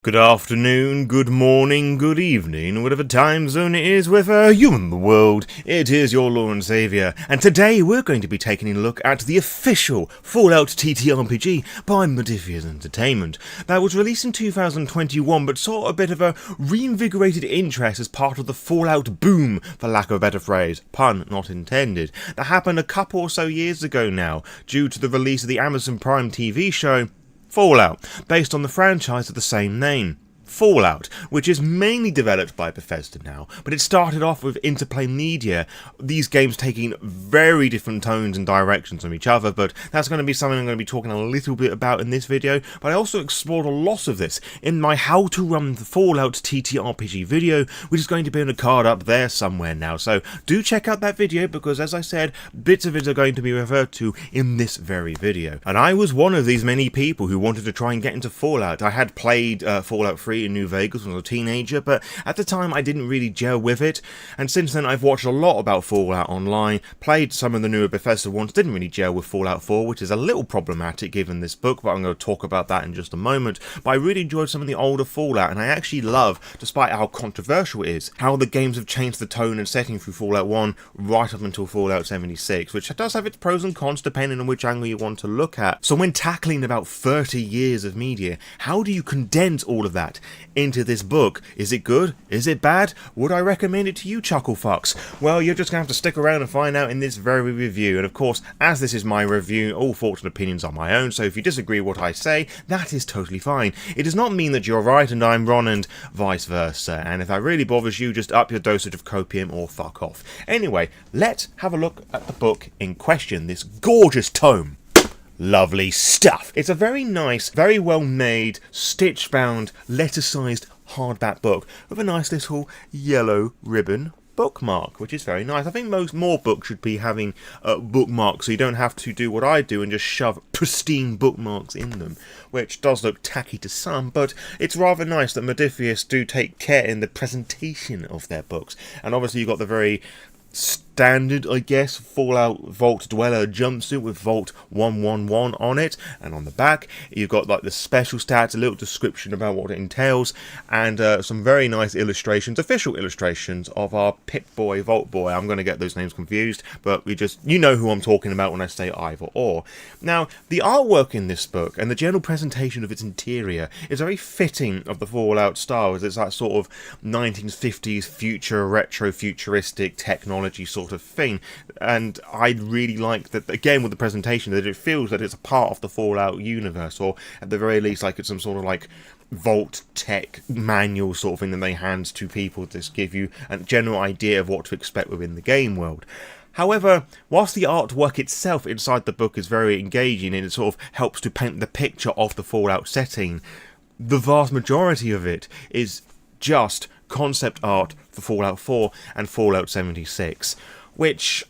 Good afternoon, good morning, good evening, whatever time zone it is with you in the world. It is your Lord and Saviour, and today we're going to be taking a look at the official Fallout TTRPG by Modifius Entertainment. That was released in 2021, but saw a bit of a reinvigorated interest as part of the Fallout boom, for lack of a better phrase, pun not intended, that happened a couple or so years ago now, due to the release of the Amazon Prime TV show Fallout, based on the franchise of the same name. Fallout, which is mainly developed by Bethesda now, but it started off with Interplay Media, these games taking very different tones and directions from each other, but that's going to be something I'm going to be talking a little bit about in this video, but I also explored a lot of this in my How to Run the Fallout TTRPG video, which is going to be on a card up there somewhere now, so do check out that video, because as I said, bits of it are going to be referred to in this very video. And I was one of these many people who wanted to try and get into Fallout. I had played Fallout 3 in New Vegas when I was a teenager, but at the time I didn't really gel with it, and since then I've watched a lot about Fallout online, played some of the newer Bethesda ones, didn't really gel with Fallout 4, which is a little problematic given this book, but I'm going to talk about that in just a moment. But I really enjoyed some of the older Fallout, and I actually love, despite how controversial it is, how the games have changed the tone and setting through Fallout 1 right up until Fallout 76, which does have its pros and cons depending on which angle you want to look at. So when tackling about 30 years of media, how do you condense all of that into this book? Is it good? Is it bad? Would I recommend it to you, chucklefucks? Well, you're just going to have to stick around and find out in this very review. And of course, as this is my review, all thoughts and opinions are my own, so if you disagree with what I say, that is totally fine. It does not mean that you're right and I'm wrong and vice versa, and if that really bothers you, just up your dosage of copium or fuck off. Anyway, let's have a look at the book in question, this gorgeous tome. Lovely stuff. It's a very nice, very well made, stitch-bound, letter-sized hardback book with a nice little yellow ribbon bookmark, which is very nice. I think more books should be having bookmarks, so you don't have to do what I do and just shove pristine bookmarks in them, which does look tacky to some, but it's rather nice that Modifius do take care in the presentation of their books. And obviously you've got the very standard, I guess, Fallout Vault Dweller jumpsuit with Vault 111 on it, and on the back you've got like the special stats, a little description about what it entails, and some very nice illustrations, official illustrations of our Pip-Boy, Vault Boy. I'm going to get those names confused, but you know who I'm talking about when I say either or. Now, the artwork in this book and the general presentation of its interior is very fitting of the Fallout style, as it's that sort of 1950s future, retro-futuristic technology sort of thing, and I really like that, again, with the presentation, that it feels that it's a part of the Fallout universe, or at the very least like it's some sort of like Vault Tech manual sort of thing that they hand to people to just give you a general idea of what to expect within the game world. However, whilst the artwork itself inside the book is very engaging and it sort of helps to paint the picture of the Fallout setting, the vast majority of it is just concept art for Fallout 4 and Fallout 76, which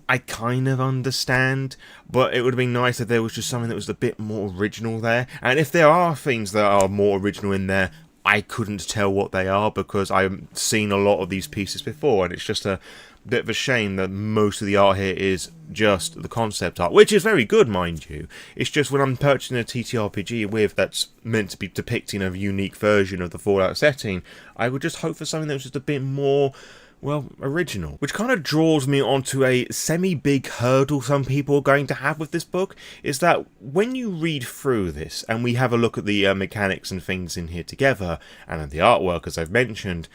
I kind of understand, but it would have been nice if there was just something that was a bit more original there. And if there are things that are more original in there, I couldn't tell what they are, because I've seen a lot of these pieces before, and it's just a bit of a shame that most of the art here is just the concept art, which is very good, mind you. It's just when I'm purchasing a TTRPG that's meant to be depicting a unique version of the Fallout setting, I would just hope for something that was just a bit more, well, original. Which kind of draws me onto a semi-big hurdle some people are going to have with this book, is that when you read through this, and we have a look at the mechanics and things in here together, and at the artwork, as I've mentioned,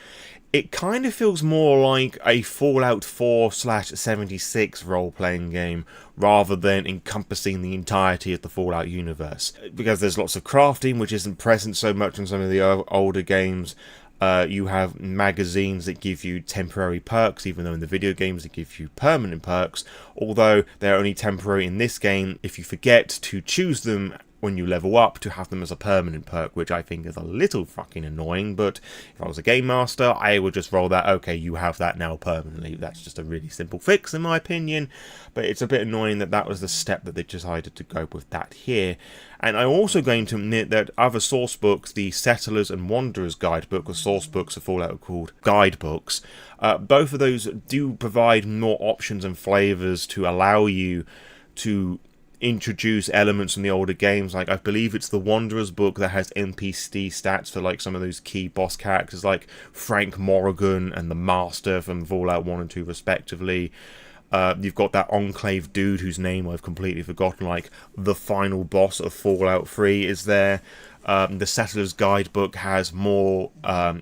it kind of feels more like a Fallout 4/76 role-playing game, rather than encompassing the entirety of the Fallout universe. Because there's lots of crafting, which isn't present so much in some of the older games. You have magazines that give you temporary perks, even though in the video games they give you permanent perks, although they're only temporary in this game if you forget to choose them when you level up to have them as a permanent perk, which I think is a little fucking annoying, but if I was a game master, I would just roll that, okay, you have that now permanently. That's just a really simple fix in my opinion, but it's a bit annoying that that was the step that they decided to go with that here. And I'm also going to admit that other source books, the Settlers and Wanderers guidebook, or source books of Fallout are called guidebooks, both of those do provide more options and flavours to allow you to introduce elements from the older games. Like, I believe it's the Wanderer's book that has NPC stats for like some of those key boss characters like Frank Morrigan and the Master from Fallout 1 and 2 respectively. You've got that Enclave dude whose name I've completely forgotten, like the final boss of Fallout 3 is there. The Settler's Guidebook has more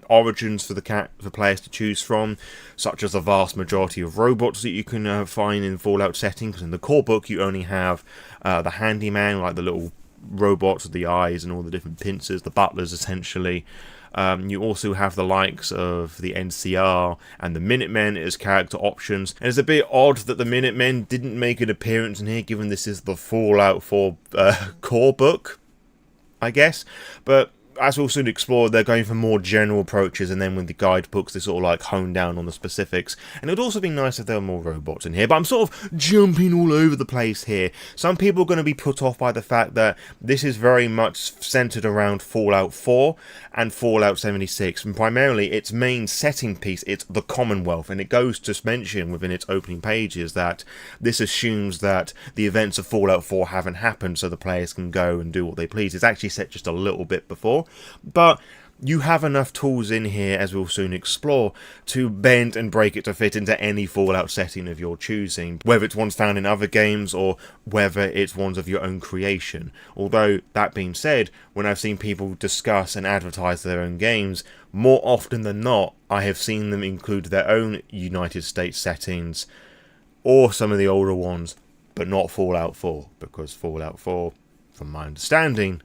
origins for the players to choose from, such as a vast majority of robots that you can find in Fallout settings. In the core book, you only have the handyman, like the little robots with the eyes and all the different pincers, the butlers essentially. You also have the likes of the NCR and the Minutemen as character options. And it's a bit odd that the Minutemen didn't make an appearance in here, given this is the Fallout 4 core book, I guess. But as we'll soon explore, they're going for more general approaches, and then with the guidebooks, they sort of like hone down on the specifics. And it would also be nice if there were more robots in here, but I'm sort of jumping all over the place here. Some people are going to be put off by the fact that this is very much centered around Fallout 4 and Fallout 76, and primarily its main setting piece, it's the Commonwealth, and it goes to mention within its opening pages that this assumes that the events of Fallout 4 haven't happened, so the players can go and do what they please. It's actually set just a little bit before. But you have enough tools in here, as we'll soon explore, to bend and break it to fit into any Fallout setting of your choosing, whether it's ones found in other games or whether it's ones of your own creation. Although, that being said, when I've seen people discuss and advertise their own games, more often than not, I have seen them include their own United States settings, or some of the older ones, but not Fallout 4, because Fallout 4, from my understanding,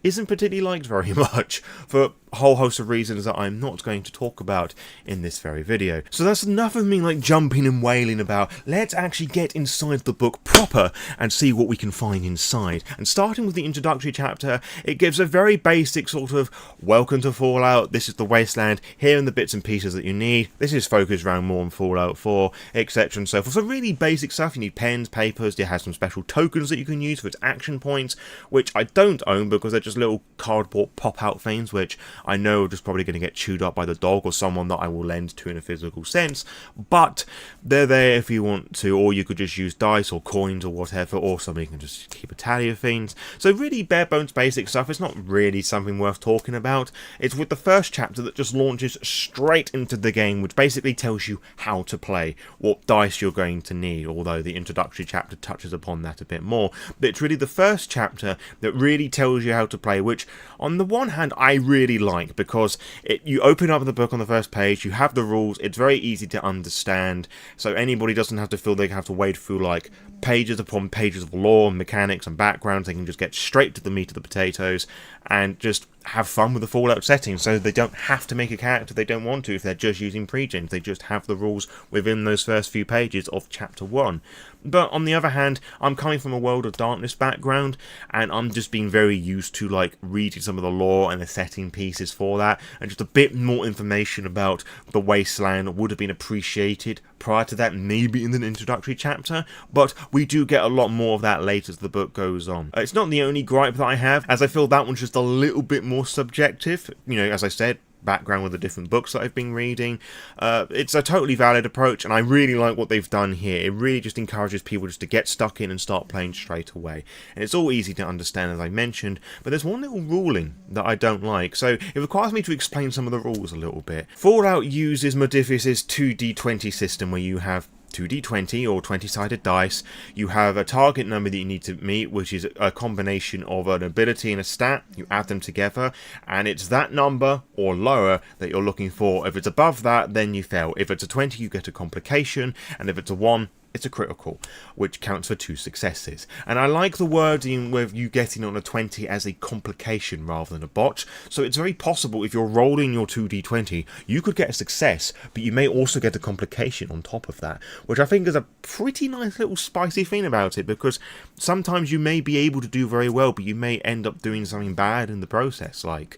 isn't particularly liked very much, for a whole host of reasons that I'm not going to talk about in this very video. So that's enough of me like jumping and wailing about. Let's actually get inside the book proper and see what we can find inside. And starting with the introductory chapter, it gives a very basic sort of welcome to Fallout, this is the wasteland, here are the bits and pieces that you need, this is focused around more on Fallout 4, etc. and so forth. So really basic stuff. You need pens, papers, it has some special tokens that you can use for its action points, which I don't own because they're just little cardboard pop-out things, which I know are just probably going to get chewed up by the dog or someone that I will lend to in a physical sense, but they're there if you want to, or you could just use dice or coins or whatever, or somebody can just keep a tally of things. So really bare bones basic stuff. It's not really something worth talking about. It's with the first chapter that just launches straight into the game, which basically tells you how to play, what dice you're going to need, although the introductory chapter touches upon that a bit more. But it's really the first chapter that really tells you how to play, which on the one hand I really like, because you open up the book on the first page, you have the rules, it's very easy to understand, so anybody doesn't have to feel they have to wade through like pages upon pages of lore and mechanics and backgrounds. They can just get straight to the meat of the potatoes and just have fun with the Fallout setting, so they don't have to make a character they don't want to if they're just using pre-gens. They just have the rules within those first few pages of chapter 1. But on the other hand, I'm coming from a World of Darkness background, and I'm just being very used to like reading some of the lore and the setting pieces for that, and just a bit more information about the wasteland would have been appreciated prior to that, maybe in an introductory chapter, but we do get a lot more of that later as the book goes on. It's not the only gripe that I have, as I feel that one's just a little bit more subjective. You know, as I said, background with the different books that I've been reading. It's a totally valid approach, and I really like what they've done here. It really just encourages people just to get stuck in and start playing straight away. And it's all easy to understand, as I mentioned, but there's one little ruling that I don't like, so it requires me to explain some of the rules a little bit. Fallout uses Modiphius's 2d20 system, where you have 2d20 or 20-sided dice. You have a target number that you need to meet, which is a combination of an ability and a stat. You add them together, and it's that number or lower that you're looking for. If it's above that, then you fail. If it's a 20, you get a complication, and if it's a 1, it's a critical, which counts for 2 successes. And I like the wording with you getting on a 20 as a complication rather than a botch. So it's very possible if you're rolling your 2d20, you could get a success, but you may also get a complication on top of that, which I think is a pretty nice little spicy thing about it, because sometimes you may be able to do very well, but you may end up doing something bad in the process, like,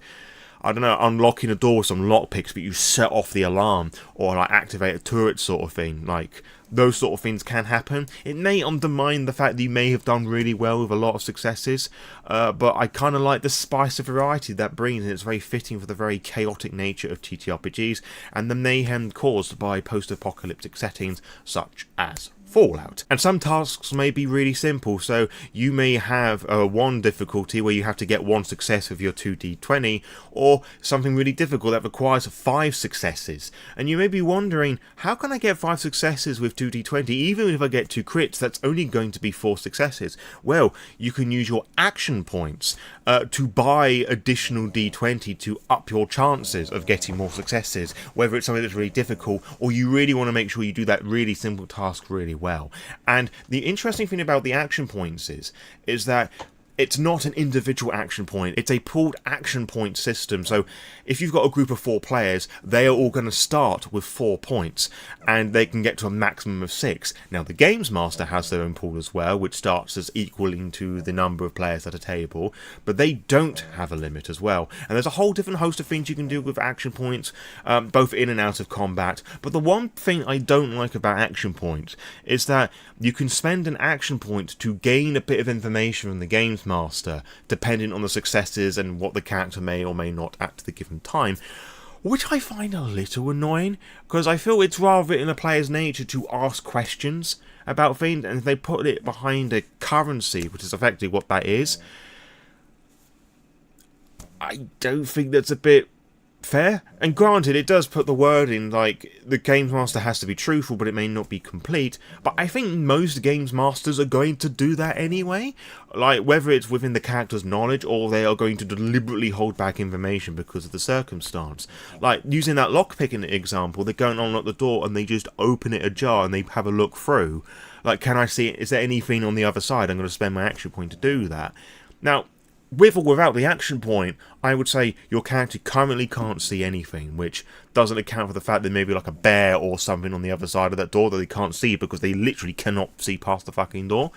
I don't know, unlocking a door with some lockpicks, but you set off the alarm, or like activate a turret sort of thing. Like, those sort of things can happen. It may undermine the fact that you may have done really well with a lot of successes, but I kind of like the spice of variety that brings, and it's very fitting for the very chaotic nature of TTRPGs and the mayhem caused by post-apocalyptic settings such as Fallout. And some tasks may be really simple, so you may have a 1 difficulty where you have to get 1 success with your 2d20, or something really difficult that requires 5 successes. And you may be wondering, how can I get 5 successes with 2d20? Even if I get 2 crits, that's only going to be 4 successes. Well, you can use your action points to buy additional d20 to up your chances of getting more successes, whether it's something that's really difficult, or you really want to make sure you do that really simple task really well. And the interesting thing about the action points is that it's not an individual action point, it's a pooled action point system. So if you've got a group of 4 players, they are all going to start with 4 points, and they can get to a maximum of 6. Now the Games Master has their own pool as well, which starts as equaling to the number of players at a table, but they don't have a limit as well. And there's a whole different host of things you can do with action points, both in and out of combat. But the one thing I don't like about action points is that you can spend an action point to gain a bit of information from the Games Master, depending on the successes and what the character may or may not at the given time, which I find a little annoying, because I feel it's rather in a player's nature to ask questions about things, and if they put it behind a currency, which is effectively what that is, I don't think that's a bit fair. And granted, it does put the word in, like, the Games Master has to be truthful, but it may not be complete. But I think most Games Masters are going to do that anyway. Like, whether it's within the character's knowledge, or they are going to deliberately hold back information because of the circumstance. Like, using that lockpicking example, they go and unlock the door and they just open it ajar and they have a look through. Like, can I see, is there anything on the other side? I'm going to spend my action point to do that. Now, with or without the action point, I would say your character currently can't see anything, which doesn't account for the fact there may be like a bear or something on the other side of that door that they can't see because they literally cannot see past the fucking door.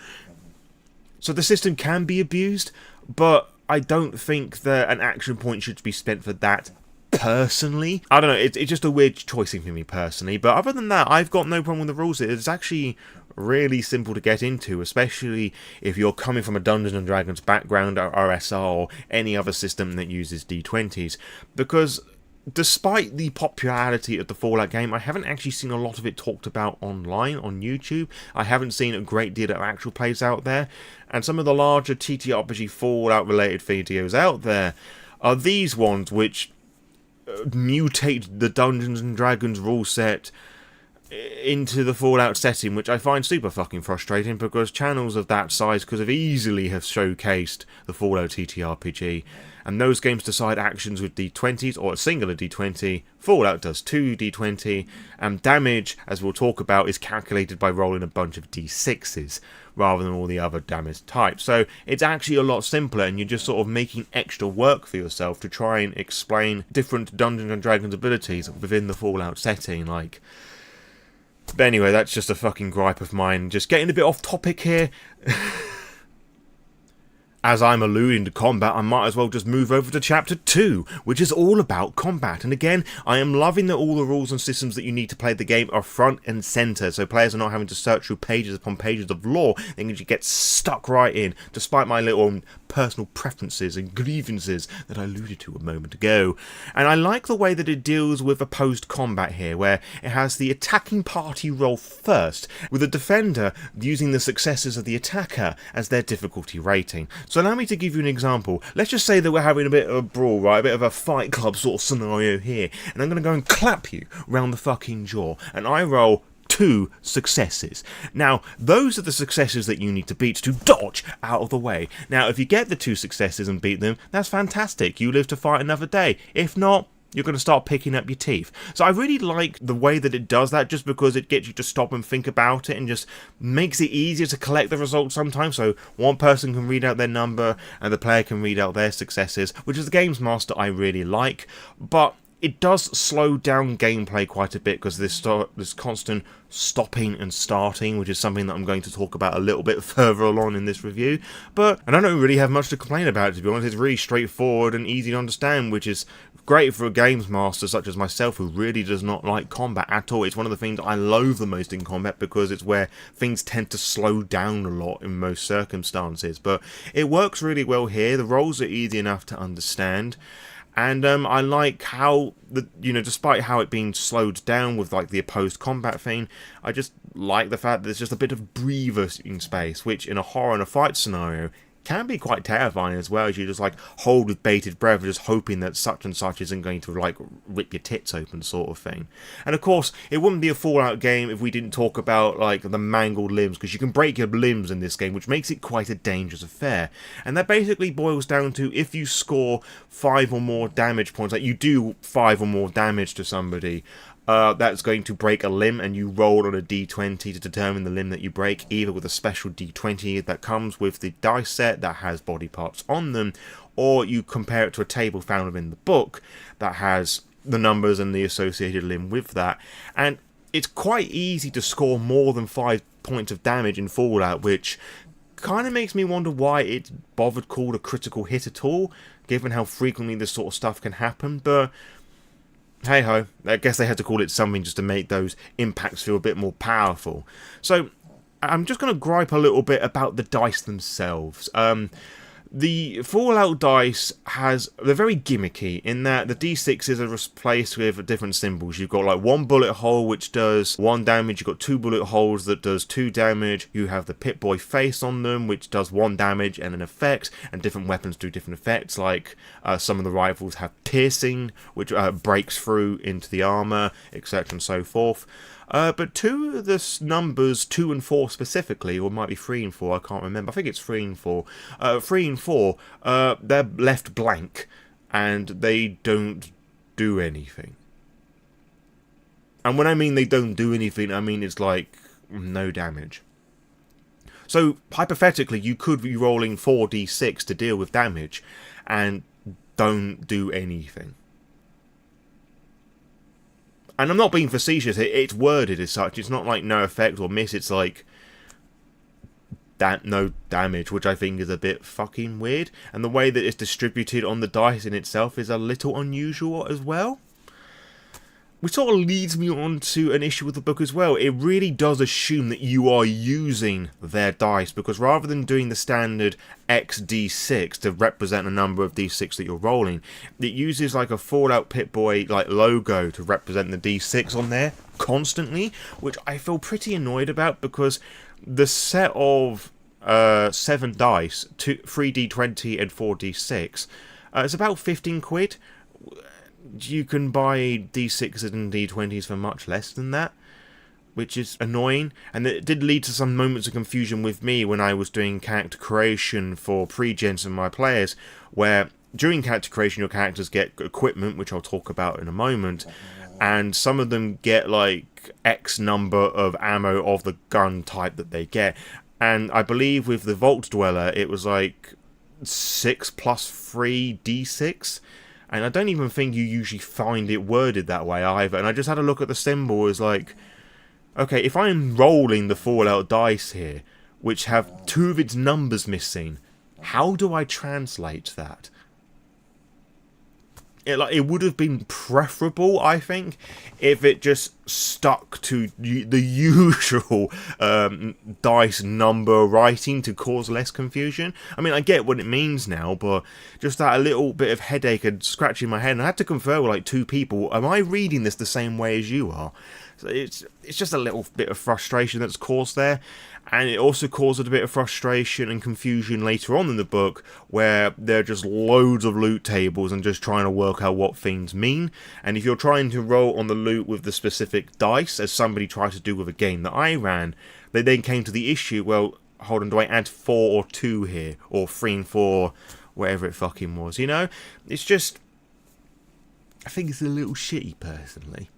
So the system can be abused, but I don't think that an action point should be spent for that personally. I don't know, it's just a weird choicing for me personally, but other than that, I've got no problem with the rules. It's actually really simple to get into, especially if you're coming from a Dungeons & Dragons background, or RSR, or any other system that uses D20s, because despite the popularity of the Fallout game, I haven't actually seen a lot of it talked about online on YouTube. I haven't seen a great deal of actual plays out there, and some of the larger TTRPG Fallout related videos out there are these ones which mutate the Dungeons & Dragons rule set into the Fallout setting, which I find super fucking frustrating, because channels of that size could have easily have showcased the Fallout TTRPG, and those games decide actions with d20s or a singular d20. Fallout does 2 d20, and damage, as we'll talk about, is calculated by rolling a bunch of d6s rather than all the other damage types. So it's actually a lot simpler, and you're just sort of making extra work for yourself to try and explain different Dungeons & Dragons abilities within the Fallout setting, like. But anyway, that's just a fucking gripe of mine. Just getting a bit off topic here. As I'm alluding to combat, I might as well just move over to Chapter 2, which is all about combat. And again, I am loving that all the rules and systems that you need to play the game are front and centre, so players are not having to search through pages upon pages of lore. They can just get stuck right in, despite my little personal preferences and grievances that I alluded to a moment ago. And I like the way that it deals with opposed combat here, where it has the attacking party roll first, with the defender using the successes of the attacker as their difficulty rating. So allow me to give you an example. Let's just say that we're having a bit of a brawl, right? A bit of a Fight Club sort of scenario here. And I'm going to go and clap you round the fucking jaw. And I roll 2 successes. Now, those are the successes that you need to beat to dodge out of the way. Now, if you get the 2 successes and beat them, that's fantastic. You live to fight another day. If not, you're going to start picking up your teeth. So I really like the way that it does that, just because it gets you to stop and think about it and just makes it easier to collect the results sometimes. So one person can read out their number and the player can read out their successes, which is the Games Master I really like. But it does slow down gameplay quite a bit, because this constant stopping and starting, which is something that I'm going to talk about a little bit further along in this review. But I don't really have much to complain about, to be honest. It's really straightforward and easy to understand, which is great for a games master such as myself, who really does not like combat at all. It's one of the things I loathe the most in combat, because it's where things tend to slow down a lot in most circumstances. But it works really well here. The roles are easy enough to understand. And I like how, despite how it being slowed down with like the opposed combat thing, I just like the fact that there's just a bit of breather in space, which in a horror and a fight scenario can be quite terrifying as well, as you just like hold with bated breath, just hoping that such and such isn't going to like rip your tits open, sort of thing. And of course, it wouldn't be a Fallout game if we didn't talk about like the mangled limbs, because you can break your limbs in this game, which makes it quite a dangerous affair. And that basically boils down to, if you score 5 or more damage points, like you do 5 or more damage to somebody, that's going to break a limb, and you roll on a d20 to determine the limb that you break, either with a special d20 that comes with the dice set that has body parts on them, or you compare it to a table found within the book that has the numbers and the associated limb with that. And it's quite easy to score more than 5 points of damage in Fallout, which kind of makes me wonder why it's bothered called a critical hit at all, given how frequently this sort of stuff can happen. But hey ho, I guess they had to call it something just to make those impacts feel a bit more powerful. So I'm just going to gripe a little bit about the dice themselves. The Fallout dice they're very gimmicky in that the d6s are replaced with different symbols. You've got like 1 bullet hole which does 1 damage, you've got 2 bullet holes that does 2 damage, you have the Pip-Boy face on them which does 1 damage and an effect, and different weapons do different effects, like some of the rifles have piercing, which breaks through into the armour, etc. and so forth. But two of the numbers, 2 and 4 specifically, or it might be 3 and 4, I can't remember, I think it's 3 and 4. 3 and 4, they're left blank, and they don't do anything. And when I mean they don't do anything, I mean it's like no damage. So, hypothetically, you could be rolling 4d6 to deal with damage, and don't do anything. And I'm not being facetious, it's worded as such. It's not like no effect or miss, it's like no damage, which I think is a bit fucking weird. And the way that it's distributed on the dice in itself is a little unusual as well. Which sort of leads me on to an issue with the book as well. It really does assume that you are using their dice, because rather than doing the standard XD6 to represent a number of D6 that you're rolling, it uses like a Fallout Pip-Boy like logo to represent the D6 on there constantly, which I feel pretty annoyed about, because the set of 7 dice, 3d20 and 4d6, it's about 15 quid. You can buy D6s and D20s for much less than that, which is annoying, and it did lead to some moments of confusion with me when I was doing character creation for pre-gens of my players, where during character creation your characters get equipment, which I'll talk about in a moment, and some of them get like X number of ammo of the gun type that they get, and I believe with the Vault Dweller it was like 6 plus 3 D6, and I don't even think you usually find it worded that way either. And I just had a look at the symbol as like, okay, if I'm rolling the Fallout dice here, which have 2 of its numbers missing, how do I translate that? It would have been preferable, I think, if it just stuck to the usual dice number writing to cause less confusion. I mean, I get what it means now, but just that a little bit of headache and scratching my head, and I had to confer with like 2 people, am I reading this the same way as you are? So it's just a little bit of frustration that's caused there. And it also caused a bit of frustration and confusion later on in the book, where there are just loads of loot tables and just trying to work out what things mean. And if you're trying to roll on the loot with the specific dice, as somebody tried to do with a game that I ran, they then came to the issue, well, hold on, do I add 4 or 2 here? Or 3 and 4, whatever it fucking was, you know? It's just, I think it's a little shitty, personally.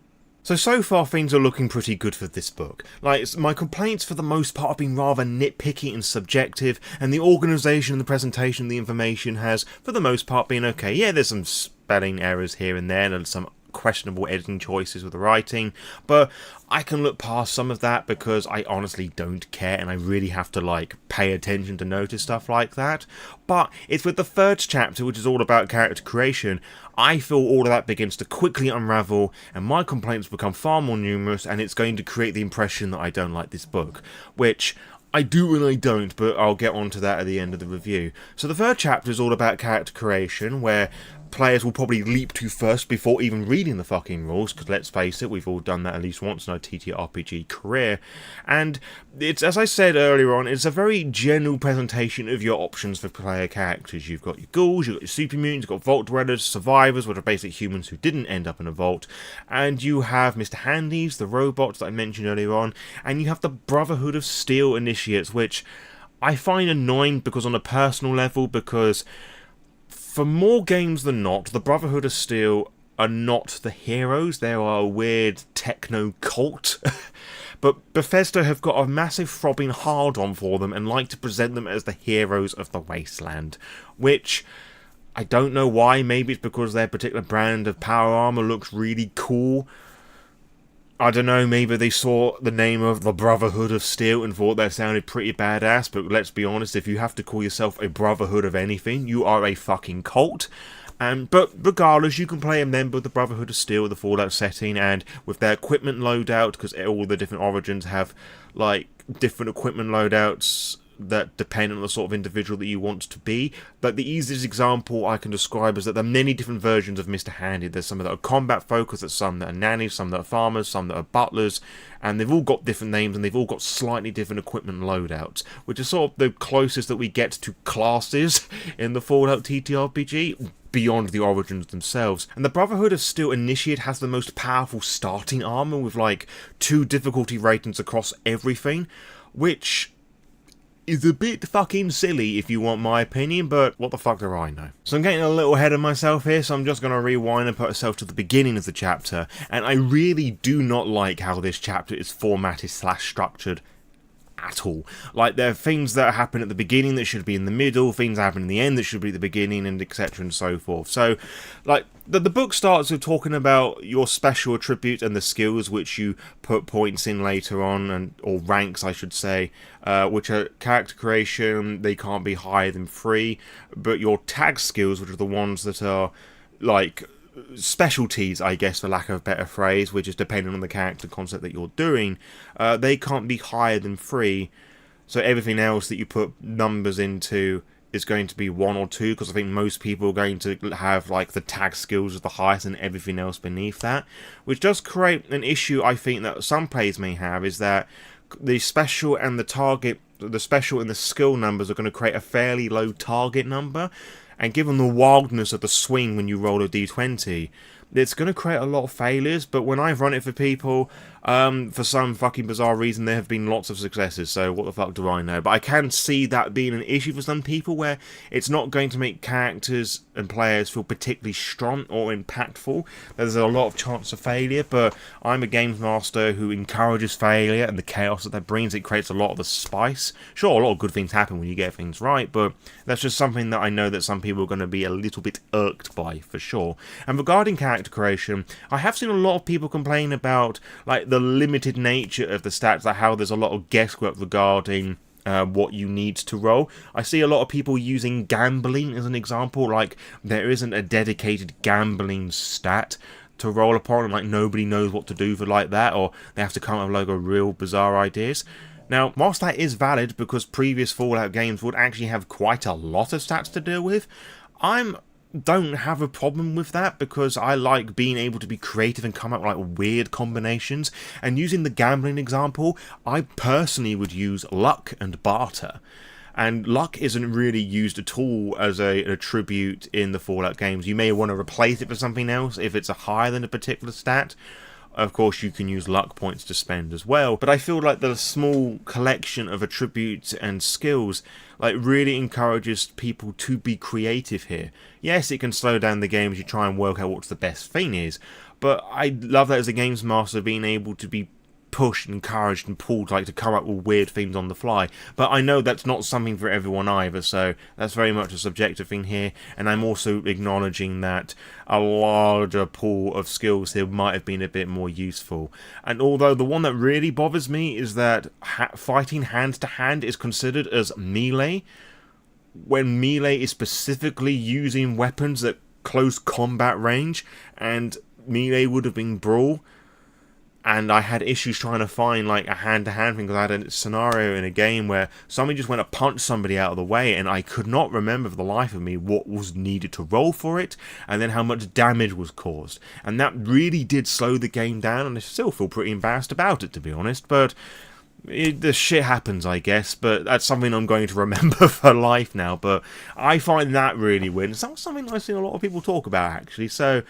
So far things are looking pretty good for this book. Like, my complaints for the most part have been rather nitpicky and subjective, and the organisation and the presentation of the information has, for the most part, been okay. Yeah, there's some spelling errors here and there, and some questionable editing choices with the writing, but I can look past some of that because I honestly don't care, and I really have to like pay attention to notice stuff like that. But it's with the 3rd chapter, which is all about character creation, I feel all of that begins to quickly unravel, and my complaints become far more numerous, and it's going to create the impression that I don't like this book, which I do and I don't, but I'll get onto that at the end of the review. So the 3rd chapter is all about character creation, where players will probably leap to first before even reading the fucking rules, because let's face it, we've all done that at least once in our TTRPG career. And it's, as I said earlier on, it's a very general presentation of your options for player characters. You've got your ghouls, you've got your super mutants, you've got vault dwellers, survivors, which are basically humans who didn't end up in a vault, and you have Mr. Handies, the robots that I mentioned earlier on, and you have the Brotherhood of Steel initiates, which I find annoying because on a personal level, because for more games than not, the Brotherhood of Steel are not the heroes. They are a weird techno cult. But Bethesda have got a massive throbbing hard-on for them and like to present them as the heroes of the wasteland, which I don't know why. Maybe it's because their particular brand of power armor looks really cool. I don't know, maybe they saw the name of the Brotherhood of Steel and thought that sounded pretty badass, but let's be honest, if you have to call yourself a Brotherhood of anything, you are a fucking cult. But regardless, you can play a member of the Brotherhood of Steel, the Fallout setting, and with their equipment loadout, because all the different origins have, like, different equipment loadouts that depend on the sort of individual that you want to be. But the easiest example I can describe is that there are many different versions of Mr. Handy. There's some that are combat focused, there's some that are nannies, some that are farmers, some that are butlers, and they've all got different names and they've all got slightly different equipment loadouts, which is sort of the closest that we get to classes in the Fallout TTRPG, beyond the origins themselves. And the Brotherhood of Steel Initiate has the most powerful starting armor with like 2 difficulty ratings across everything, which is a bit fucking silly if you want my opinion, but what the fuck do I know? So I'm getting a little ahead of myself here, so I'm just going to rewind and put myself to the beginning of the chapter, and I really do not like how this chapter is formatted / structured at all. Like, there are things that happen at the beginning that should be in the middle, things that happen in the end that should be at the beginning, and etc. and so forth. So, like, the book starts with talking about your special attributes and the skills which you put points in later on, or ranks, I should say, which are character creation. They can't be higher than 3, but your tag skills, which are the ones that are, like, specialties, I guess, for lack of a better phrase, which is depending on the character concept that you're doing, they can't be higher than 3. So everything else that you put numbers into is going to be 1 or 2, because I think most people are going to have like the tag skills as the highest and everything else beneath that, which does create an issue I think that some players may have, is that the special and the target, the special and the skill numbers are going to create a fairly low target number. And given the wildness of the swing when you roll a d20, it's going to create a lot of failures. But when I've run it for people, for some fucking bizarre reason, there have been lots of successes. So what the fuck do I know? But I can see that being an issue for some people, where it's not going to make characters and players feel particularly strong or impactful. There's a lot of chance of failure, but I'm a games master who encourages failure and the chaos that brings. It creates a lot of the spice. Sure, a lot of good things happen when you get things right, but that's just something that I know that some people are going to be a little bit irked by, for sure. And regarding character creation, I have seen a lot of people complain about like the limited nature of the stats, like how there's a lot of guesswork regarding what you need to roll. I see a lot of people using gambling as an example, like there isn't a dedicated gambling stat to roll upon, and like nobody knows what to do for like that, or they have to come up with like a real bizarre ideas. Now, whilst that is valid because previous Fallout games would actually have quite a lot of stats to deal with, don't have a problem with that, because I like being able to be creative and come up with like weird combinations. And using the gambling example, I personally would use luck and barter. And luck isn't really used at all as an attribute in the Fallout games. You may want to replace it for something else if it's higher than a particular stat. Of course, you can use luck points to spend as well, but I feel like the small collection of attributes and skills like really encourages people to be creative here. Yes, it can slow down the game as you try and work out what the best thing is, but I love that as a games master, being able to be pushed, encouraged and pulled like to come up with weird things on the fly. But I know that's not something for everyone either, so that's very much a subjective thing here, and I'm also acknowledging that a larger pool of skills here might have been a bit more useful. And although the one that really bothers me is that fighting hand to hand is considered as melee, when melee is specifically using weapons at close combat range, and melee would have been brawl. and I had issues trying to find like a hand-to-hand thing, because I had a scenario in a game where somebody just went to punch somebody out of the way, and I could not remember for the life of me what was needed to roll for it, and then how much damage was caused. And that really did slow the game down, and I still feel pretty embarrassed about it, to be honest, but the shit happens, I guess, but that's something I'm going to remember for life now. But I find that really weird. It's not something I've seen a lot of people talk about, actually, so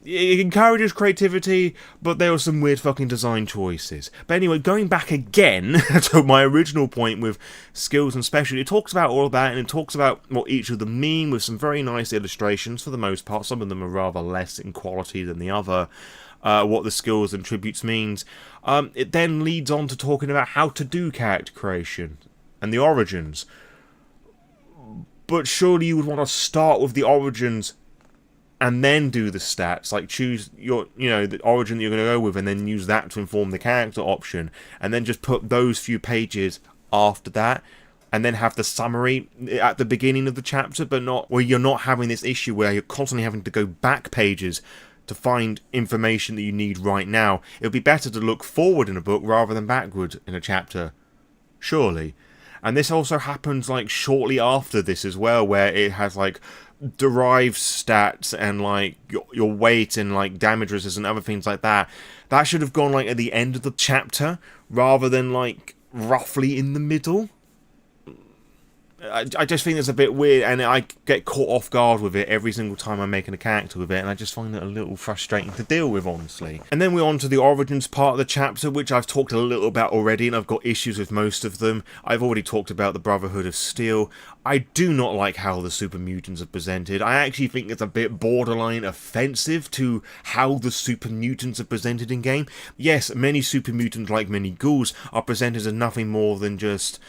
it encourages creativity, but there were some weird fucking design choices. But anyway, going back again to my original point with skills and specialty, it talks about all of that, and it talks about what each of them mean with some very nice illustrations for the most part. Some of them are rather less in quality than the other, what the skills and tributes means. It then leads on to talking about how to do character creation and the origins. But surely you would want to start with the origins and then do the stats, like choose your, the origin that you're going to go with, and then use that to inform the character option, and then just put those few pages after that, and then have the summary at the beginning of the chapter, but not where you're not having this issue where you're constantly having to go back pages to find information that you need right now. It would be better to look forward in a book rather than backward in a chapter, surely. And this also happens like shortly after this as well, where it has like derived stats and like your weight and like damage resistance and other things like that. That should have gone like at the end of the chapter rather than like roughly in the middle. I just think it's a bit weird, and I get caught off guard with it every single time I'm making a character with it, and I just find it a little frustrating to deal with, honestly. And then we're on to the origins part of the chapter, which I've talked a little about already, and I've got issues with most of them. I've already talked about the Brotherhood of Steel. I do not like how the super mutants are presented. I actually think it's a bit borderline offensive to how the super mutants are presented in game. Yes, many super mutants, like many ghouls, are presented as nothing more than just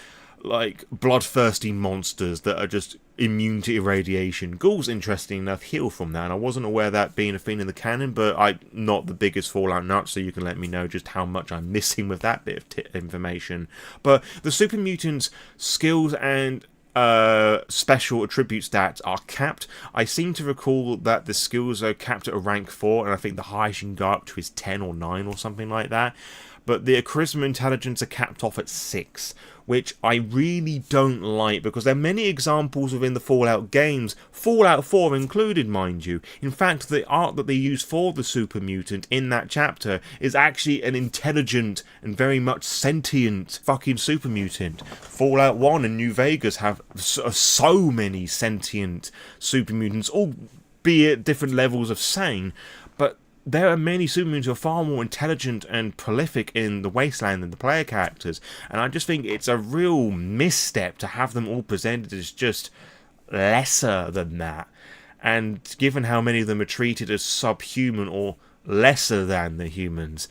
like bloodthirsty monsters that are just immune to irradiation. Ghouls, interesting enough, heal from that, and I wasn't aware of that being a thing in the canon, but I'm not the biggest Fallout nut, so you can let me know just how much I'm missing with that bit of information. But the super mutants' skills and special attribute stats are capped. I seem to recall that the skills are capped at a rank 4, and I think the highest you can go up to is 10 or 9 or something like that. But the charisma intelligence are capped off at 6, which I really don't like, because there are many examples within the Fallout games, Fallout 4 included, mind you. In fact, the art that they use for the super mutant in that chapter is actually an intelligent and very much sentient fucking super mutant. Fallout 1 and New Vegas have so many sentient super mutants, albeit different levels of sane, but there are many super mutants who are far more intelligent and prolific in the Wasteland than the player characters, and I just think it's a real misstep to have them all presented as just lesser than that. And given how many of them are treated as subhuman or lesser than the humans,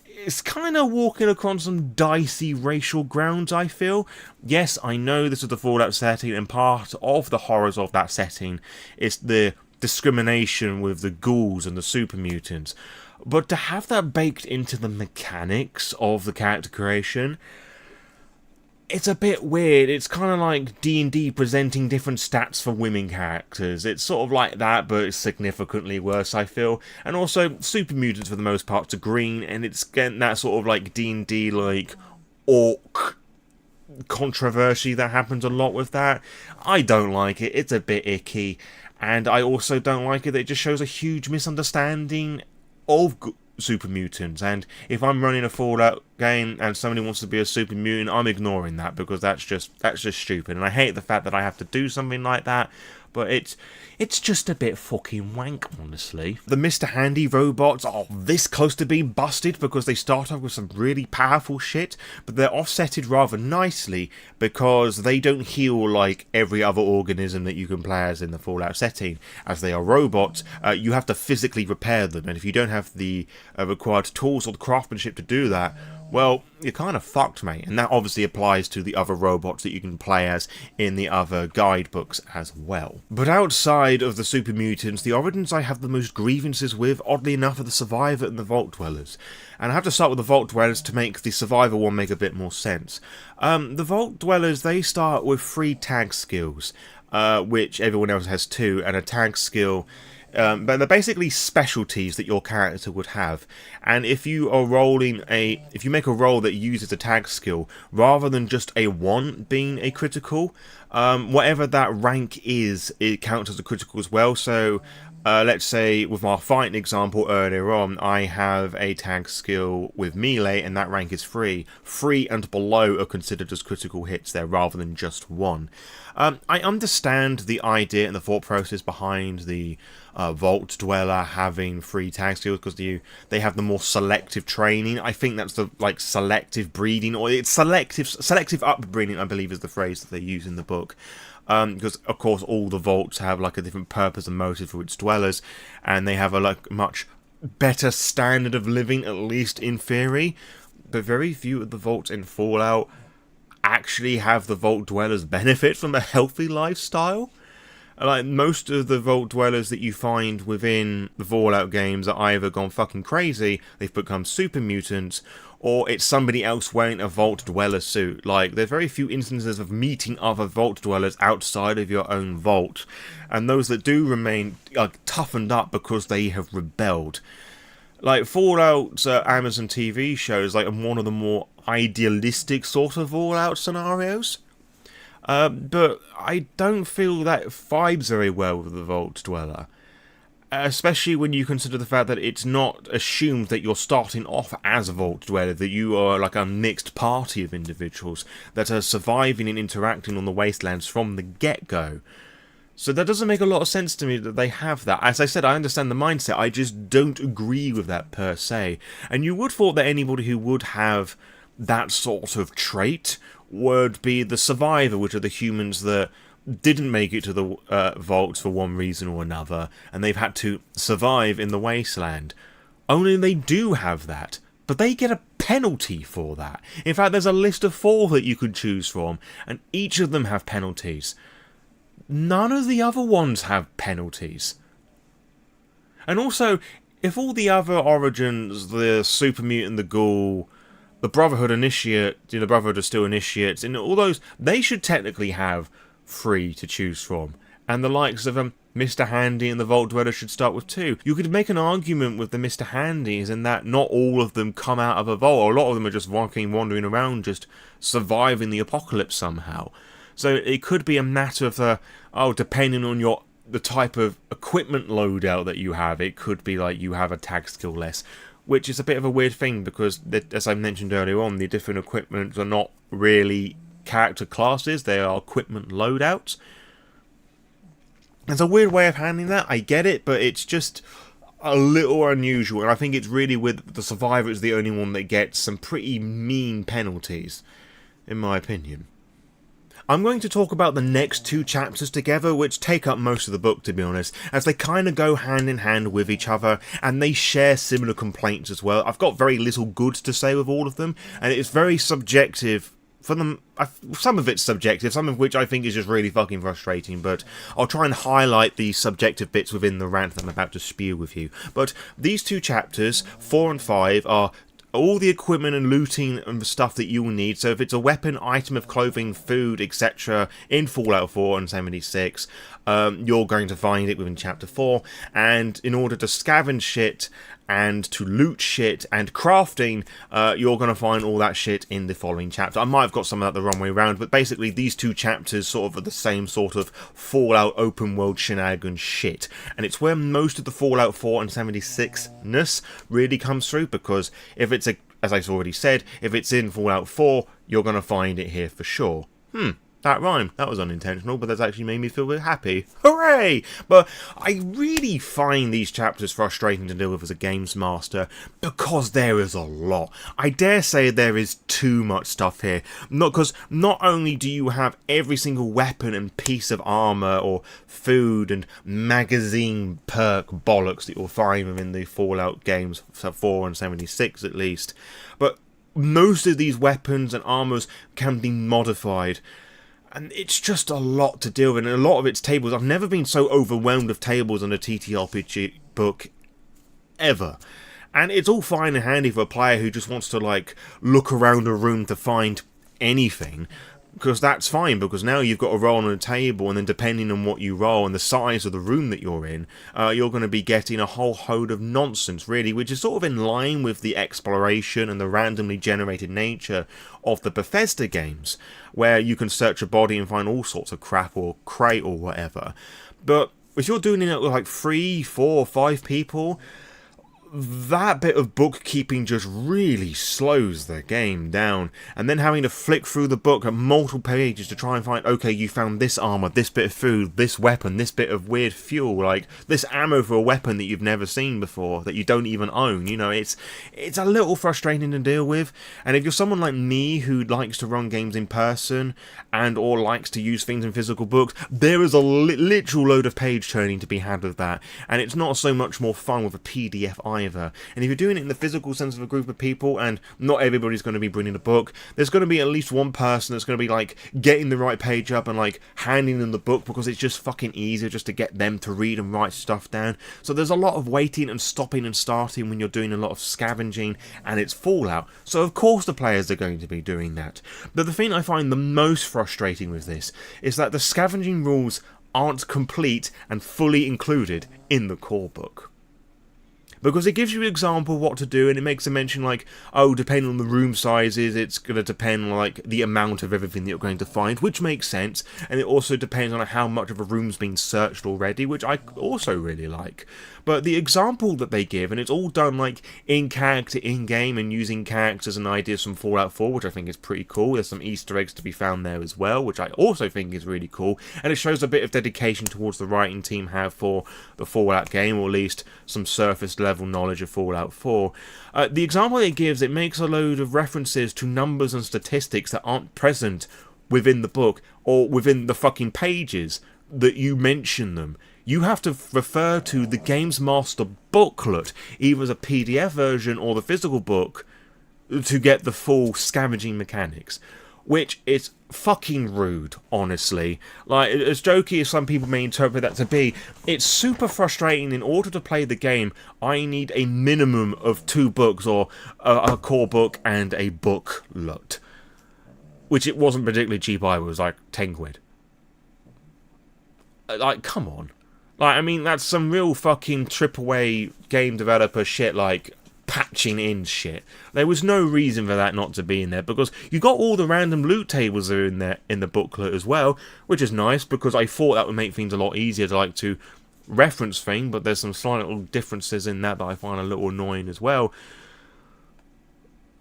it's kind of walking across some dicey racial grounds, I feel. Yes, I know this is the Fallout setting, and part of the horrors of that setting is the discrimination with the ghouls and the super mutants, but to have that baked into the mechanics of the character creation, it's a bit weird. It's kind of like D&D presenting different stats for women characters. It's sort of like that, but it's significantly worse, I feel. And also, super mutants for the most part are green, and it's getting that sort of like D&D like orc controversy that happens a lot with that. I don't like it. It's a bit icky. And I also don't like it that it just shows a huge misunderstanding of super mutants. And if I'm running a Fallout game and somebody wants to be a super mutant, I'm ignoring that, because that's just stupid. And I hate the fact that I have to do something like that, but it's just a bit fucking wank, honestly. The Mr. Handy robots are this close to being busted because they start off with some really powerful shit, but they're offsetted rather nicely because they don't heal like every other organism that you can play as in the Fallout setting. As they are robots, you have to physically repair them, and if you don't have the required tools or the craftsmanship to do that, well, you're kind of fucked, mate. And that obviously applies to the other robots that you can play as in the other guidebooks as well. But outside of the super mutants, the origins I have the most grievances with, oddly enough, are the Survivor and the Vault Dwellers. And I have to start with the Vault Dwellers to make the Survivor one make a bit more sense. The Vault Dwellers, they start with 3 tag skills, which everyone else has 2, and a tag skill but they're basically specialties that your character would have. And if you make a roll that uses a tag skill, rather than just a 1 being a critical, whatever that rank is, it counts as a critical as well. So let's say with our fighting example earlier on, I have a tag skill with melee and that rank is 3. 3 and below are considered as critical hits there rather than just 1. I understand the idea and the thought process behind the Vault Dweller having 3 tag skills because they have the more selective training. I think that's the selective breeding, or it's selective upbringing, I believe is the phrase that they use in the book. Because of course all the vaults have a different purpose and motive for its dwellers, and they have a much better standard of living, at least in theory. But very few of the vaults in Fallout actually have the vault dwellers benefit from a healthy lifestyle. Most of the vault dwellers that you find within the Fallout games are either gone fucking crazy, they've become super mutants, or it's somebody else wearing a vault dweller suit. There's very few instances of meeting other vault dwellers outside of your own vault, and those that do remain toughened up because they have rebelled. Fallout's Amazon TV show is one of the more idealistic sort of Fallout scenarios. But I don't feel that vibes very well with the Vault Dweller. Especially when you consider the fact that it's not assumed that you're starting off as a Vault Dweller, that you are a mixed party of individuals that are surviving and interacting on the wastelands from the get-go. So that doesn't make a lot of sense to me that they have that. As I said, I understand the mindset, I just don't agree with that per se. And you would thought that anybody who would have that sort of trait would be the survivor, which are the humans that didn't make it to the vaults for one reason or another, and they've had to survive in the wasteland. Only they do have that, but they get a penalty for that. In fact, there's a list of 4 that you could choose from, and each of them have penalties. None of the other ones have penalties. And also, if all the other origins, the Super Mutant, the Ghoul, the Brotherhood Initiate, the Brotherhood are still Initiates, and all those, they should technically have 3 to choose from. And the likes of Mr. Handy and the Vault Dweller should start with 2. You could make an argument with the Mr. Handys in that not all of them come out of a vault, or a lot of them are just wandering around, just surviving the apocalypse somehow. So it could be a matter of, depending on the type of equipment loadout that you have, it could be you have a tag skill less. Which is a bit of a weird thing because, as I mentioned earlier on, the different equipment are not really character classes, they are equipment loadouts. There's a weird way of handling that, I get it, but it's just a little unusual, and I think it's really with the Survivor is the only one that gets some pretty mean penalties, in my opinion. I'm going to talk about the next 2 chapters together, which take up most of the book, to be honest, as they kind of go hand in hand with each other, and they share similar complaints as well. I've got very little good to say with all of them, and it's very subjective for them. Some of it's subjective, some of which I think is just really fucking frustrating, but I'll try and highlight the subjective bits within the rant that I'm about to spew with you. But these 2 chapters, 4 and 5, are all the equipment and looting and stuff that you will need. So if it's a weapon, item of clothing, food, etc. in Fallout 4 and 76, you're going to find it within Chapter 4. And in order to scavenge shit and to loot shit and crafting, you're going to find all that shit in the following chapter. I might have got some of that the wrong way around, but basically these 2 chapters sort of are the same sort of Fallout open world shenanigans shit. And it's where most of the Fallout 4 and 76-ness really comes through, because if it's as I've already said, if it's in Fallout 4, you're going to find it here for sure. That rhymed. That was unintentional, but that's actually made me feel a bit happy. Hooray! But I really find these chapters frustrating to deal with as a games master, because there is a lot. I dare say there is too much stuff here. Because not only do you have every single weapon and piece of armour or food and magazine perk bollocks that you'll find within the Fallout games, 4 and 76 at least, but most of these weapons and armours can be modified. And it's just a lot to deal with, and a lot of it's tables. I've never been so overwhelmed with tables in a TTRPG book, ever. And it's all fine and handy for a player who just wants to, look around a room to find anything. because that's fine, because now you've got a roll on a table, and then depending on what you roll and the size of the room that you're in, you're going to be getting a whole host of nonsense, really, which is sort of in line with the exploration and the randomly generated nature of the Bethesda games, where you can search a body and find all sorts of crap or crate or whatever. But if you're doing it with like 3, 4, 5 people, that bit of bookkeeping just really slows the game down, and then having to flick through the book at multiple pages to try and find, okay, you found this armor, this bit of food, this weapon, this bit of weird fuel, like this ammo for a weapon that you've never seen before, that you don't even own. It's a little frustrating to deal with, and if you're someone like me who likes to run games in person and or likes to use things in physical books, there is a literal load of page turning to be had with that, and it's not so much more fun with a PDF either. And if you're doing it in the physical sense of a group of people, and not everybody's going to be bringing a book, there's going to be at least one person that's going to be like getting the right page up and like handing them the book, because it's just fucking easier just to get them to read and write stuff down. So there's a lot of waiting and stopping and starting when you're doing a lot of scavenging, and it's Fallout, so of course the players are going to be doing that. But the thing I find the most frustrating with this is that the scavenging rules aren't complete and fully included in the core book. Because it gives you an example of what to do, and it makes a mention like, oh, depending on the room sizes, it's going to depend on like the amount of everything that you're going to find, which makes sense, and it also depends on how much of a room's been searched already, which I also really like. But the example that they give, and it's all done like in character, in game, and using characters and ideas from Fallout 4, which I think is pretty cool. There's some Easter eggs to be found there as well, which I also think is really cool, and it shows a bit of dedication towards the writing team have for the Fallout game, or at least some surface level knowledge of Fallout 4. The example it gives, it makes a load of references to numbers and statistics that aren't present within the book or within the fucking pages that you mention them. You have to refer to the Games Master booklet, either as a PDF version or the physical book, to get the full scavenging mechanics, which is fucking rude, honestly. Like, as jokey as some people may interpret that to be, it's super frustrating. In order to play the game, I need a minimum of 2 books, or a core book and a booklet, which it wasn't particularly cheap either. It was like 10 quid. Like, come on. Like, I mean, that's some real fucking AAA game developer shit, like patching in shit. There was no reason for that not to be in there, because you got all the random loot tables that are in there in the booklet as well, which is nice, because I thought that would make things a lot easier to like to reference thing, but there's some slight little differences in that I find a little annoying as well.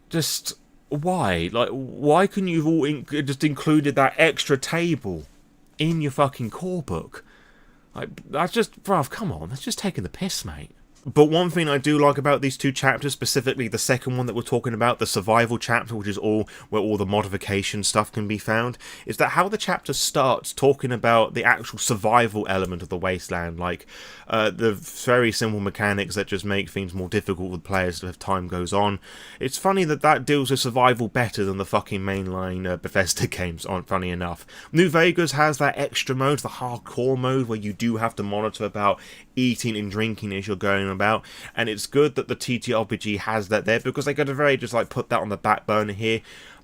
Just why? Like, why couldn't you have all just included that extra table in your fucking core book? Like, that's just, bruv, come on, that's just taking the piss, mate. But one thing I do like about these 2 chapters, specifically the second one that we're talking about, the survival chapter, which is all where all the modification stuff can be found, is that how the chapter starts talking about the actual survival element of the wasteland, like the very simple mechanics that just make things more difficult for players as time goes on. It's funny that that deals with survival better than the fucking mainline Bethesda games, aren't funny enough. New Vegas has that extra mode, the hardcore mode, where you do have to monitor about eating and drinking as you're going about, and it's good that the TTRPG has that there, because they could have very just like put that on the back burner here.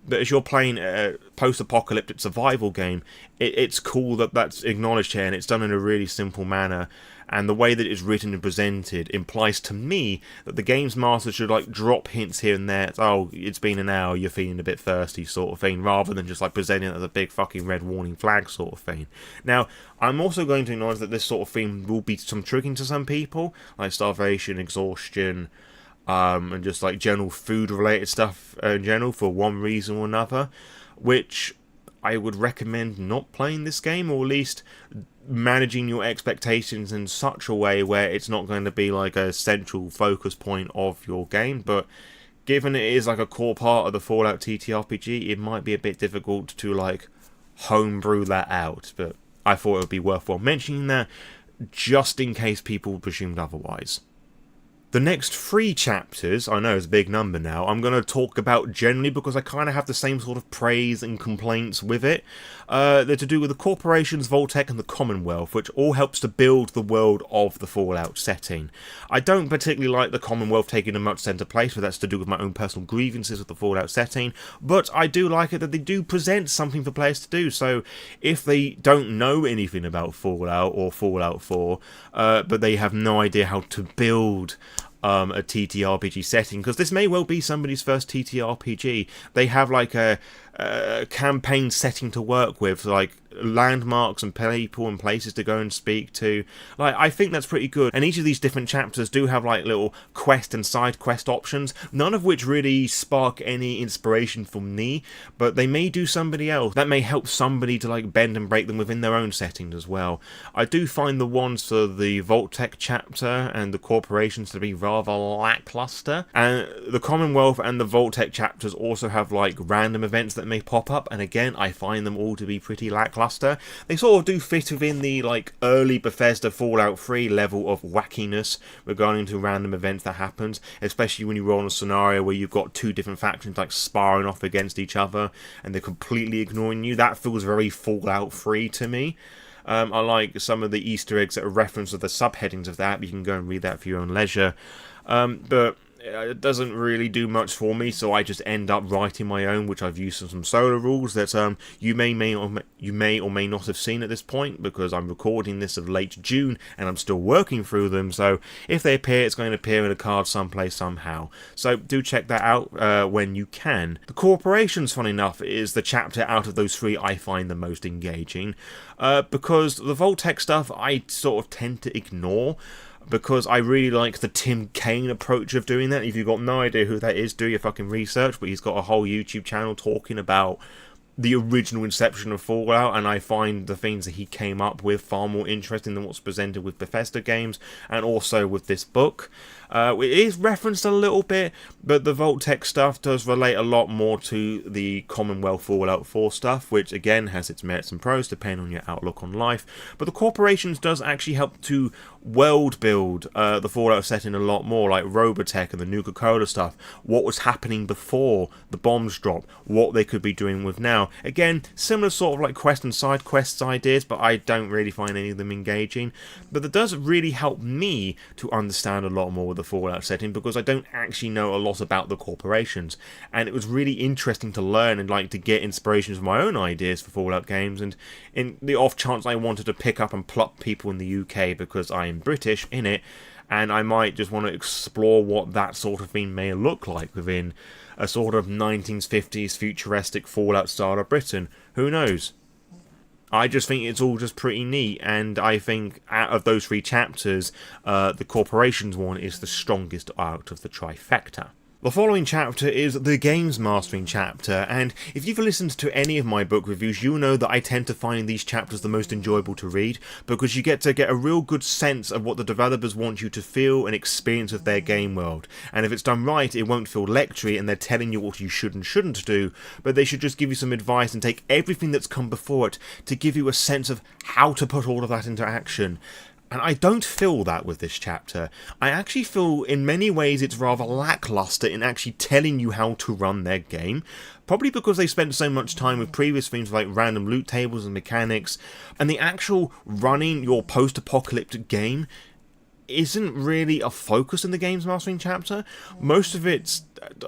But as you're playing a post-apocalyptic survival game, it's cool that that's acknowledged here, and it's done in a really simple manner, and the way that it's written and presented implies to me that the games master should like drop hints here and there. Oh, it's been an hour, you're feeling a bit thirsty, sort of thing, rather than just like presenting it as a big fucking red warning flag sort of thing. Now, I'm also going to acknowledge that this sort of thing will be some triggering to some people, like starvation, exhaustion, and just like general food related stuff in general, for one reason or another, which I would recommend not playing this game, or at least managing your expectations in such a way where it's not going to be like a central focus point of your game. But given it is like a core part of the Fallout TTRPG, it might be a bit difficult to like homebrew that out, but I thought it would be worthwhile mentioning that, just in case people presumed otherwise. The next 3 chapters, I know it's a big number now, I'm going to talk about generally because I kind of have the same sort of praise and complaints with it. They're to do with the corporations, Vault-Tec and the Commonwealth, which all helps to build the world of the Fallout setting. I don't particularly like the Commonwealth taking a much centre place, but that's to do with my own personal grievances with the Fallout setting, but I do like it that they do present something for players to do, so if they don't know anything about Fallout or Fallout 4, but they have no idea how to build a TTRPG setting, because this may well be somebody's first TTRPG. They have like a campaign setting to work with, like landmarks and people and places to go and speak to. Like, I think that's pretty good, and each of these different chapters do have like little quest and side quest options, none of which really spark any inspiration from me, but they may do somebody else. That may help somebody to like bend and break them within their own setting as well. I do find the ones for the Vault-Tec chapter and the corporations to be rather lackluster, and the Commonwealth and the Vault-Tec chapters also have like random events that may pop up, and again I find them all to be pretty lackluster. They sort of do fit within the like early Bethesda Fallout 3 level of wackiness regarding to random events that happens, especially when you roll in a scenario where you've got 2 different factions like sparring off against each other and they're completely ignoring you. That feels very Fallout 3 to me. I like some of the Easter eggs that are referenced to the subheadings of that. You can go and read that for your own leisure. But it doesn't really do much for me, so I just end up writing my own, which I've used some solo rules that you may or may not have seen at this point, because I'm recording this of late June and I'm still working through them, so if they appear, it's going to appear in a card someplace somehow. So do check that out when you can. The corporations, fun enough, is the chapter out of those 3 I find the most engaging, because the Vault-Tec stuff I sort of tend to ignore, because I really like the Tim Kaine approach of doing that. If you've got no idea who that is, do your fucking research, but he's got a whole YouTube channel talking about the original inception of Fallout, and I find the things that he came up with far more interesting than what's presented with Bethesda games, and also with this book. It is referenced a little bit, but the Vault-Tec stuff does relate a lot more to the Commonwealth Fallout 4 stuff, which again has its merits and pros depending on your outlook on life. But the corporations does actually help to world build the Fallout setting a lot more, like Robotech and the Nuka-Cola stuff, what was happening before the bombs dropped, what they could be doing with now. Again, similar sort of like quest and side quests ideas, but I don't really find any of them engaging. But that does really help me to understand a lot more with the Fallout setting, because I don't actually know a lot about the corporations, and it was really interesting to learn and like to get inspirations for my own ideas for Fallout games, and in the off chance I wanted to pick up and plot people in the UK because I am British in it, and I might just want to explore what that sort of thing may look like within a sort of 1950s futuristic Fallout style of Britain. Who knows? I just think it's all just pretty neat, and I think out of those 3 chapters, the corporations one is the strongest out of the trifecta. The following chapter is the Games Mastering chapter, and if you've listened to any of my book reviews, you'll know that I tend to find these chapters the most enjoyable to read, because you get to get a real good sense of what the developers want you to feel and experience with their game world. And if it's done right, it won't feel lectury and they're telling you what you should and shouldn't do, but they should just give you some advice and take everything that's come before it to give you a sense of how to put all of that into action. And I don't feel that with this chapter. I actually feel in many ways it's rather lackluster in actually telling you how to run their game. Probably because they spent so much time with previous things like random loot tables and mechanics, and the actual running your post-apocalyptic game isn't really a focus in the Games Mastering chapter. Most of it's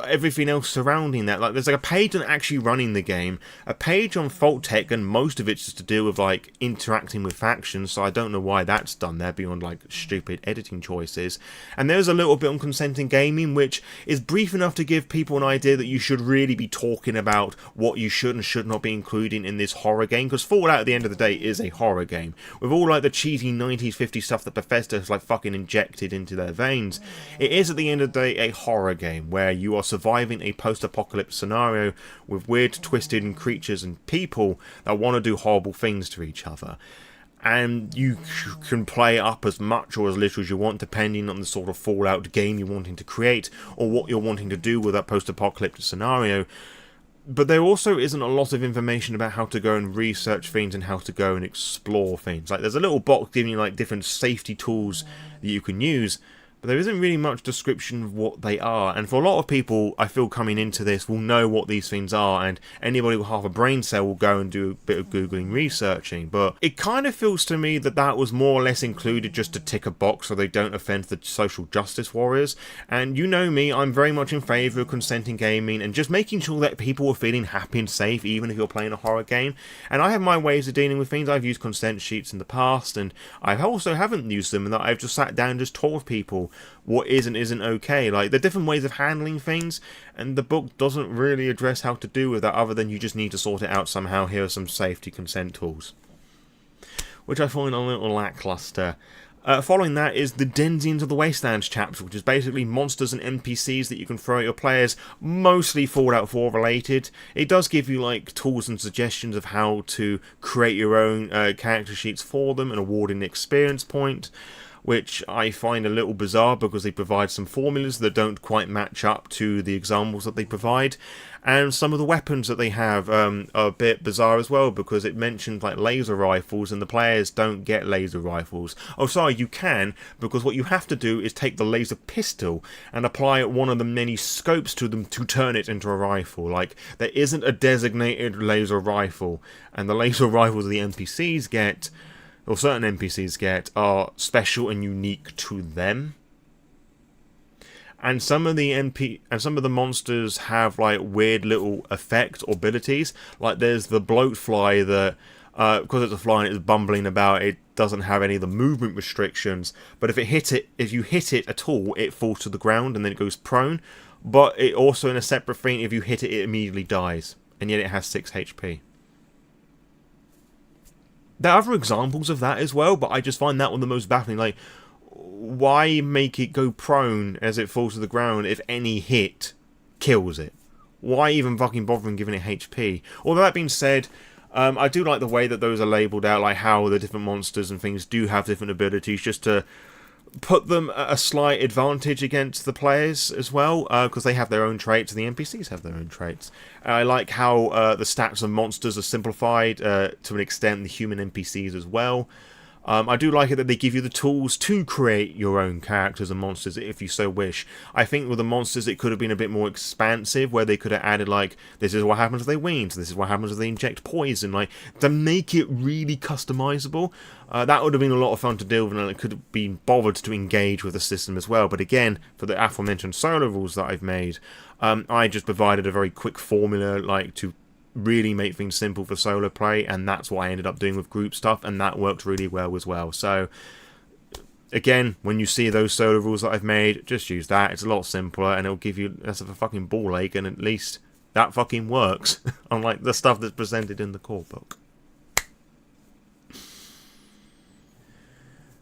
everything else surrounding that. Like, there's like a page on actually running the game, a page on Vault-Tec, and most of it's just to do with like interacting with factions, so I don't know why that's done there beyond like stupid editing choices. And there's a little bit on consenting gaming, which is brief enough to give people an idea that you should really be talking about what you should and should not be including in this horror game, because Fallout at the end of the day is a horror game with all like the cheesy 90s 50s stuff that Bethesda has like fucking injected into their veins. It is at the end of the day a horror game where you are surviving a post-apocalypse scenario with weird, twisted creatures and people that want to do horrible things to each other. And you can play up as much or as little as you want, depending on the sort of Fallout game you're wanting to create or what you're wanting to do with that post-apocalyptic scenario. But there also isn't a lot of information about how to go and research things and how to go and explore things. Like, there's a little box giving you like different safety tools that you can use, but there isn't really much description of what they are. And for a lot of people, I feel coming into this will know what these things are, and anybody with half a brain cell will go and do a bit of googling, researching. But it kind of feels to me that that was more or less included just to tick a box so they don't offend the social justice warriors. And you know me, I'm very much in favour of consenting gaming and just making sure that people are feeling happy and safe even if you're playing a horror game. And I have my ways of dealing with things. I've used consent sheets in the past, and I also haven't used them, and that I've just sat down and just told people what is and isn't okay. Like, there are different ways of handling things, and the book doesn't really address how to do with that other than you just need to sort it out somehow. Here are some safety consent tools, which I find a little lackluster. Following that is the Denizens of the Wastelands chapter, which is basically monsters and NPCs that you can throw at your players, mostly Fallout 4 related. It does give you like tools and suggestions of how to create your own character sheets for them and awarding an experience point, which I find a little bizarre because they provide some formulas that don't quite match up to the examples that they provide. And some of the weapons that they have are a bit bizarre as well, because it mentions like laser rifles and the players don't get laser rifles. Oh sorry, you can, because what you have to do is take the laser pistol and apply one of the many scopes to them to turn it into a rifle. Like, there isn't a designated laser rifle, and the laser rifles the NPCs get, or certain NPCs get, are special and unique to them. And some of the monsters have like weird little effects or abilities. Like, there's the bloat fly that, because it's a fly and it's bumbling about, it doesn't have any of the movement restrictions. But if you hit it at all, it falls to the ground and then it goes prone. But it also, in a separate thing, if you hit it, it immediately dies, and yet it has 6 HP. There are other examples of that as well, but I just find that one the most baffling. Like, why make it go prone as it falls to the ground if any hit kills it? Why even fucking bothering giving it HP? Although that being said, I do like the way that those are labelled out, like how the different monsters and things do have different abilities, just to put them at a slight advantage against the players as well, because they have their own traits and the NPCs have their own traits. I like how the stats of monsters are simplified to an extent, the human NPCs as well. I do like it that they give you the tools to create your own characters and monsters if you so wish. I think with the monsters it could have been a bit more expansive, where they could have added like, this is what happens if they wean, this is what happens if they inject poison, like, to make it really customizable. That would have been a lot of fun to deal with, and it could have been bothered to engage with the system as well. But again, for the aforementioned solo rules that I've made, I just provided a very quick formula, like, to really make things simple for solo play, and that's what I ended up doing with group stuff, and that worked really well as well. So again, when you see those solo rules that I've made, just use that. It's a lot simpler, and it'll give you less of a fucking ball ache, and at least that fucking works, unlike the stuff that's presented in the core book.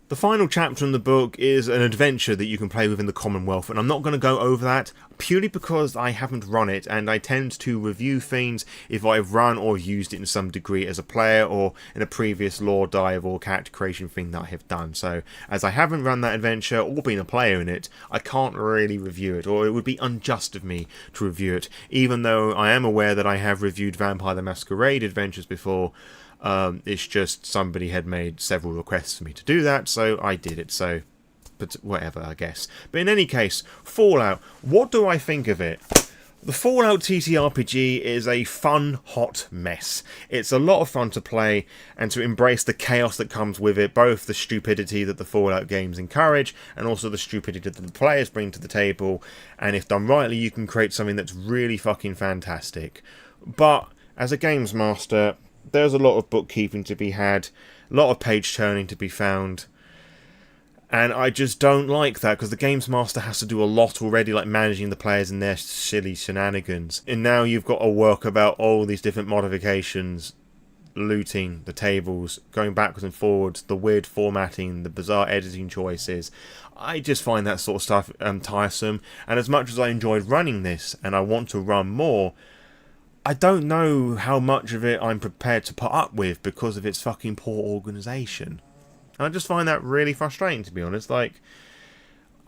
The final chapter in the book is an adventure that you can play within the Commonwealth, and I'm not going to go over that purely because I haven't run it, and I tend to review things if I've run or used it in some degree as a player or in a previous lore dive or character creation thing that I have done. So, as I haven't run that adventure or been a player in it, I can't really review it, or it would be unjust of me to review it, even though I am aware that I have reviewed Vampire the Masquerade adventures before. It's just somebody had made several requests for me to do that, so I did it, so, but whatever, I guess. But in any case, Fallout, what do I think of it? The Fallout TTRPG is a fun, hot mess. It's a lot of fun to play, and to embrace the chaos that comes with it, both the stupidity that the Fallout games encourage, and also the stupidity that the players bring to the table, and if done rightly, you can create something that's really fucking fantastic. But, as a games master, there's a lot of bookkeeping to be had, a lot of page turning to be found, and I just don't like that, because the games master has to do a lot already, like managing the players and their silly shenanigans, and now you've got to work about all these different modifications, looting, the tables, going backwards and forwards, the weird formatting, the bizarre editing choices. I just find that sort of stuff tiresome, and as much as I enjoyed running this, and I want to run more, I don't know how much of it I'm prepared to put up with because of its fucking poor organisation. And I just find that really frustrating, to be honest. Like,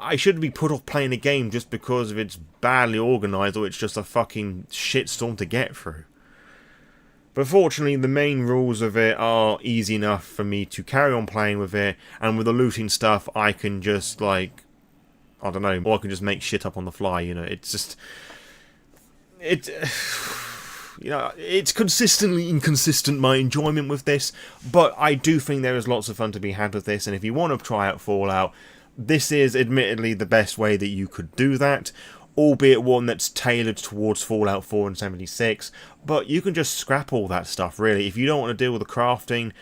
I shouldn't be put off playing a game just because of it's badly organised or it's just a fucking shitstorm to get through. But fortunately, the main rules of it are easy enough for me to carry on playing with it, and with the looting stuff, I can just, like, I don't know, or I can just make shit up on the fly, you know, it's just... You know, it's consistently inconsistent, my enjoyment with this, but I do think there is lots of fun to be had with this, and if you want to try out Fallout, this is admittedly the best way that you could do that, albeit one that's tailored towards Fallout 4 and 76, but you can just scrap all that stuff, really. If you don't want to deal with the crafting,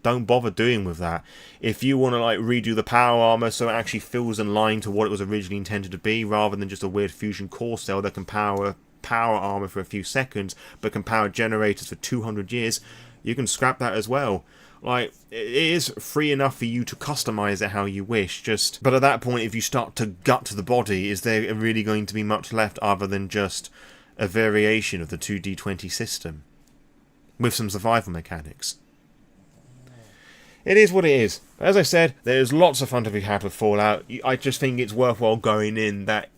don't bother doing with that. If you want to like redo the power armor so it actually feels in line to what it was originally intended to be, rather than just a weird fusion core cell that can power armor for a few seconds but can power generators for 200 years, you can scrap that as well. Like, it is free enough for you to customize it how you wish, but at that point, if you start to gut the body, is there really going to be much left other than just a variation of the 2D20 system with some survival mechanics? It is what it is. As I said, there's lots of fun to be had with Fallout. I just think it's worthwhile going in that,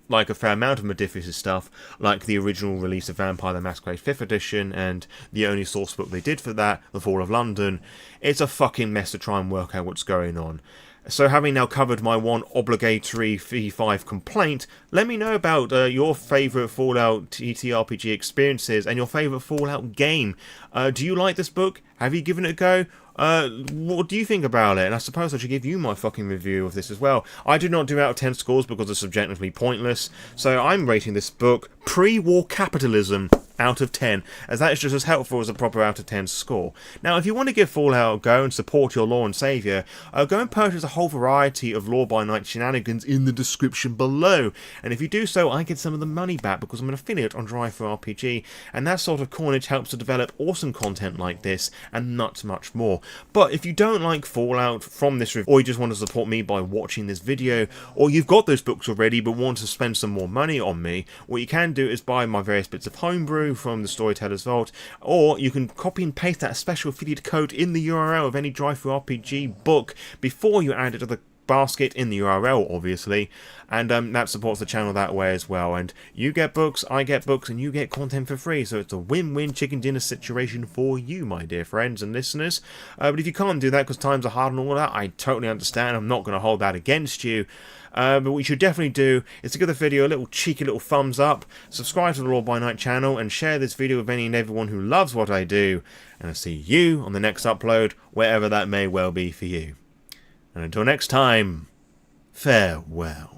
like a fair amount of Modiphius' stuff, like the original release of Vampire the Masquerade 5th edition, and the only source book they did for that, The Fall of London, it's a fucking mess to try and work out what's going on. So having now covered my one obligatory V5 complaint, let me know about your favourite Fallout TTRPG experiences and your favourite Fallout game. Do you like this book? Have you given it a go? What do you think about it? And I suppose I should give you my fucking review of this as well. I do not do out of 10 scores because it's subjectively pointless, so I'm rating this book pre-war capitalism out of 10, as that is just as helpful as a proper out of 10 score. Now, if you want to give Fallout a go and support your Lord and Saviour, go and purchase a whole variety of Law by Night shenanigans in the description below, and if you do so, I get some of the money back because I'm an affiliate on Drive4RPG, and that sort of coinage helps to develop awesome content like this, and not much more. But if you don't like Fallout from this review, or you just want to support me by watching this video, or you've got those books already but want to spend some more money on me, what you can do is buy my various bits of homebrew from the Storyteller's Vault, or you can copy and paste that special affiliate code in the URL of any Drive4RPG book before you add it to the basket in the URL, obviously, and that supports the channel that way as well, and you get books, I get books, and you get content for free, so it's a win-win chicken dinner situation for you, my dear friends and listeners. But if you can't do that because times are hard and all that, I totally understand. I'm not going to hold that against you. But what you should definitely do is to give the video a little cheeky little thumbs up, subscribe to the Law by Night channel, and share this video with any and everyone who loves what I do, and I'll see you on the next upload, wherever that may well be for you. And until next time, farewell.